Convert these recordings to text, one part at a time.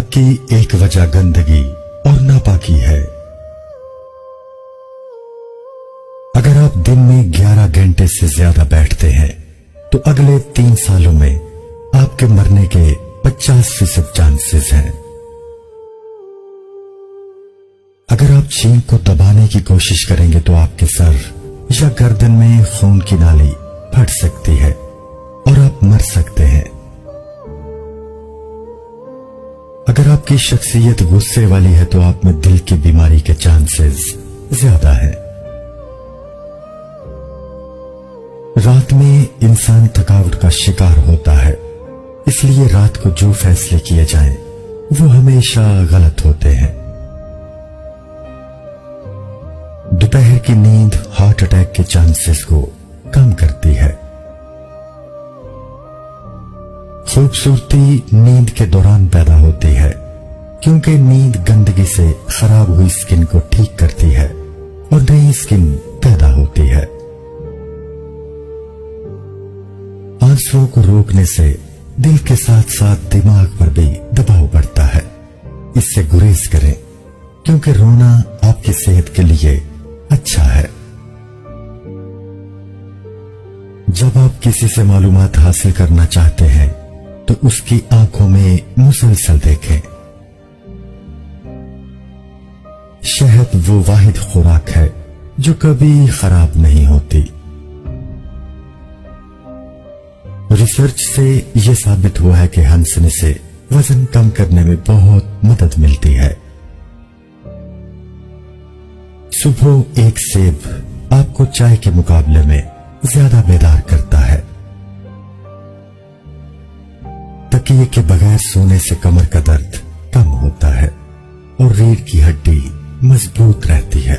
तलाक की एक वजह गंदगी और नापाकी है। अगर आप दिन में 11 घंटे से ज्यादा बैठते हैं तो अगले 3 सालों में आपके मरने के 50% चांसेस हैं। अगर आप छींक को दबाने की कोशिश करेंगे तो आपके सर या गर्दन में खून की नाली फट सकती है और आप मर सकते हैं। अगर आपकी शख्सियत गुस्से वाली है तो आप में दिल की बीमारी के चांसेस ज्यादा हैं। रात में इंसान थकावट का शिकार होता है, इसलिए रात को जो फैसले किए जाएं वो हमेशा गलत होते हैं। दोपहर की नींद हार्ट अटैक के चांसेस को कम करती है। खूबसूरती नींद के दौरान पैदा होती है, क्योंकि नींद गंदगी से खराब हुई स्किन को ठीक करती है और नई स्किन पैदा होती है। आंसुओं को रोकने से दिल के साथ साथ दिमाग पर भी दबाव बढ़ता है। इससे गुरेज करें, क्योंकि रोना आपकी सेहत के लिए अच्छा है। जब आप किसी से मालूमात हासिल करना चाहते हैं तो उसकी आंखों में मुसलसल देखें। शहद वो वाहिद खुराक है जो कभी खराब नहीं होती। रिसर्च से यह साबित हुआ है कि हंसने से वजन कम करने में बहुत मदद मिलती है। सुबह एक सेब आपको चाय के मुकाबले में ज्यादा बेदार करता है। तकिए के बगैर सोने से कमर का दर्द कम होता है और रीढ़ की हड्डी मजबूत रहती है।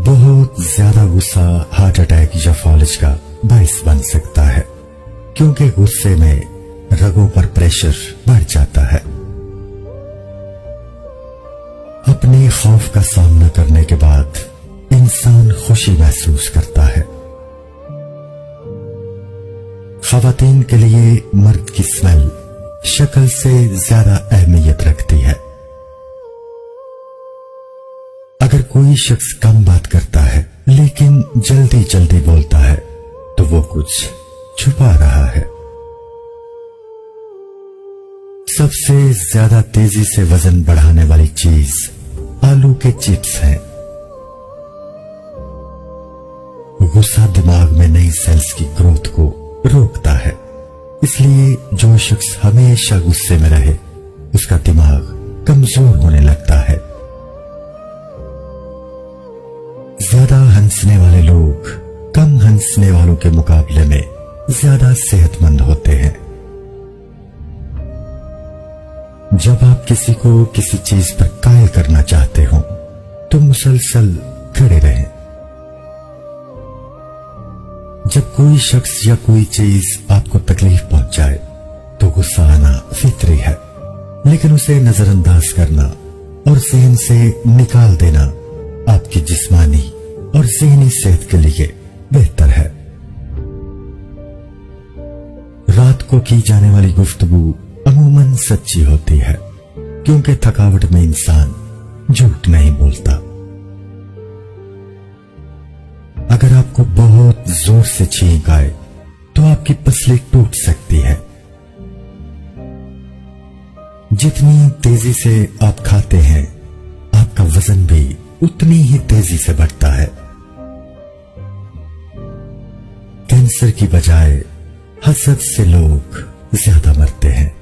बहुत ज्यादा गुस्सा हार्ट अटैक या फॉलिज का बायस बन सकता है, क्योंकि गुस्से में रगों पर प्रेशर बढ़ जाता है। अपने खौफ का सामना करने के बाद इंसान खुशी महसूस करता है। खवातीन के लिए मर्द की स्मेल शक्ल से ज्यादा अहमियत रखती है। अगर कोई शख्स कम बात करता है लेकिन जल्दी जल्दी बोलता है तो वो कुछ छुपा रहा है। सबसे ज्यादा तेजी से वजन बढ़ाने वाली चीज आलू के चिप्स हैं। गुस्सा दिमाग में नई सेल्स की ग्रोथ को रोकता है, इसलिए जो शख्स हमेशा गुस्से में रहे उसका दिमाग कमजोर होने लगता है। ज्यादा हंसने वाले लोग कम हंसने वालों के मुकाबले में ज्यादा सेहतमंद होते हैं। जब आप किसी को किसी चीज पर कायल करना चाहते हो तो मुसलसल खड़े रहें। जब कोई शख्स या कोई चीज आपको तकलीफ पहुंचाए तो गुस्सा आना फितरी है, लेकिन उसे नजरअंदाज करना और जहन से निकाल देना आपकी जिस्मानी और ज़हनी सेहत के लिए बेहतर है। रात को की जाने वाली गुफ्तगू अमूमन सच्ची होती है, क्योंकि थकावट में इंसान झूठ नहीं बोलता। अगर आपको बहुत जोर से छींक आए तो आपकी पसली टूट सकती है। जितनी तेजी से आप खाते हैं आपका वजन भी उतनी ही तेजी से बढ़ता है। कैंसर की बजाय हसद से लोग ज्यादा मरते हैं।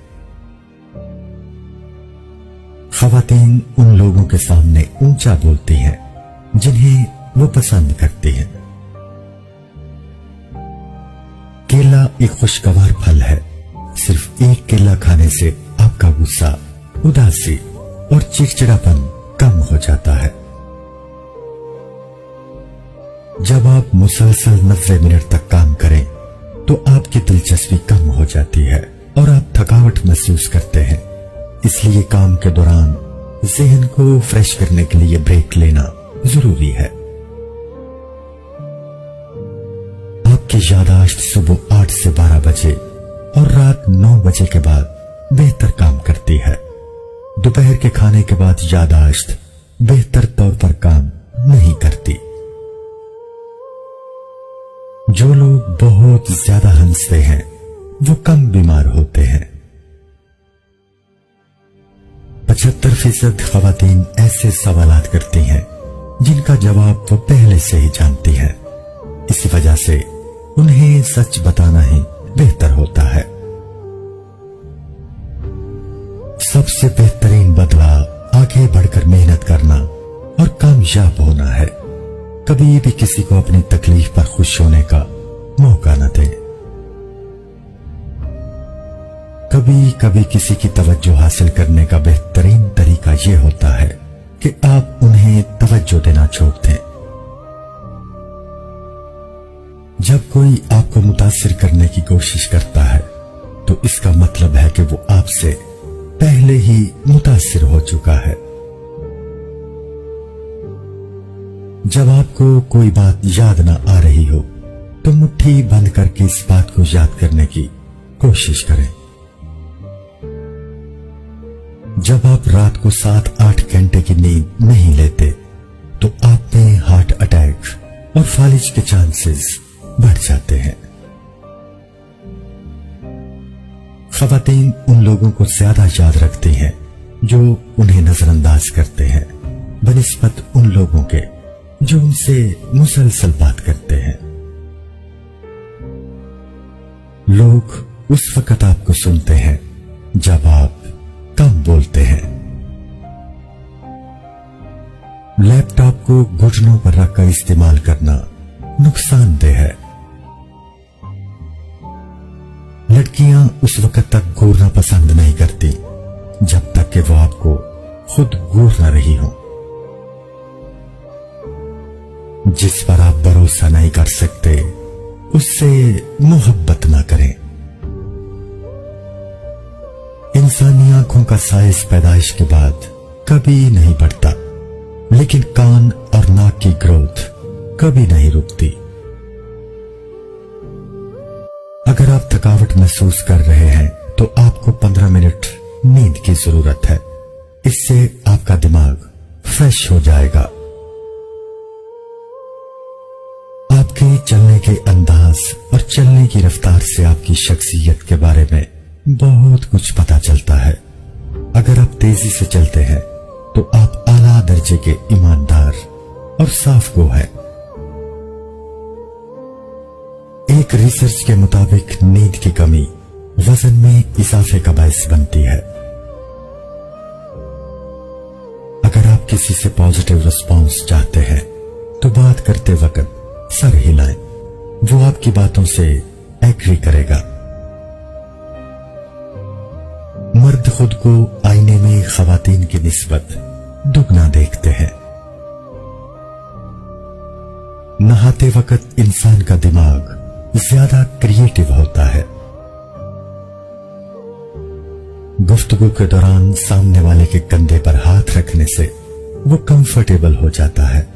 खवातीन उन लोगों के सामने ऊंचा बोलती हैं जिन्हें वो पसंद करती हैं। केला एक खुशगवार फल है। सिर्फ एक केला खाने से आपका गुस्सा, उदासी और चिड़चिड़ापन कम हो जाता है। जब आप मुसलसल 90 मिनट तक काम करें तो आपकी दिलचस्पी कम हो जाती है और आप थकावट महसूस करते हैं। इसलिए काम के दौरान जहन को फ्रेश करने के लिए ब्रेक लेना जरूरी है। आपकी यादाश्त सुबह 8 से 12 बजे और रात 9 बजे के बाद बेहतर काम करती है। दोपहर के खाने के बाद यादाश्त बेहतर तौर पर काम नहीं करती। जो लोग बहुत ज्यादा हंसते हैं वो कम बीमार होते हैं। 75% खवातीन ऐसे सवालात करती हैं जिनका जवाब वो पहले से ही जानती हैं। इसी वजह से उन्हें सच बताना ही बेहतर होता है। सबसे बेहतरीन बदला आगे बढ़कर मेहनत करना और कामयाब होना है। कभी भी किसी को अपनी तकलीफ पर खुश होने का मौका न दें। कभी कभी किसी की तवज्जो हासिल करने का बेहतरीन तरीका यह होता है कि आप उन्हें तवज्जो देना छोड़ दें। जब कोई आपको मुतासिर करने की कोशिश करता है तो इसका मतलब है कि वो आपसे पहले ही मुतासिर हो चुका है। जब आपको कोई बात याद ना आ रही हो तो मुट्ठी बंद करके इस बात को याद करने की कोशिश करें। जब आप रात को 7-8 घंटे की नींद नहीं लेते तो आप में हार्ट अटैक और फालिज के चांसेस बढ़ जाते हैं। खवातीन उन लोगों को ज्यादा याद रखती हैं जो उन्हें नजरअंदाज करते हैं बनिस्बत उन लोगों के जो उनसे मुसलसल बात करते हैं। लोग उस वक्त आपको सुनते हैं जब आप कम बोलते हैं। लैपटॉप को घुटनों पर रखकर इस्तेमाल करना नुकसानदेह है। लड़कियां उस वक्त तक घूरना पसंद नहीं करती जब तक कि वो आपको खुद घूर न रही हो। जिस पर आप भरोसा नहीं कर सकते उससे मोहब्बत ना करें। इंसानी आंखों का साइज पैदाइश के बाद कभी नहीं बढ़ता, लेकिन कान और नाक की ग्रोथ कभी नहीं रुकती। अगर आप थकावट महसूस कर रहे हैं तो आपको 15 मिनट नींद की जरूरत है। इससे आपका दिमाग फ्रेश हो जाएगा। आपके चलने के अंदाज और चलने की रफ्तार से आपकी शख्सियत के बारे में बहुत कुछ पता चलता है। अगर आप तेजी से चलते हैं तो आप आला दर्जे के ईमानदार और साफ गो हैं। एक रिसर्च के मुताबिक नींद की कमी वजन में इजाफे का बायस बनती है। अगर आप किसी से पॉजिटिव रिस्पॉन्स चाहते हैं तो बात करते वक्त सर हिलाएं, वो आपकी बातों से एग्री करेगा। मर्द खुद को आईने में खवातीन की निस्बत दुगना देखते हैं। नहाते वक्त इंसान का दिमाग ज्यादा क्रिएटिव होता है। गुफ्तगू के दौरान सामने वाले के कंधे पर हाथ रखने से वो कंफर्टेबल हो जाता है।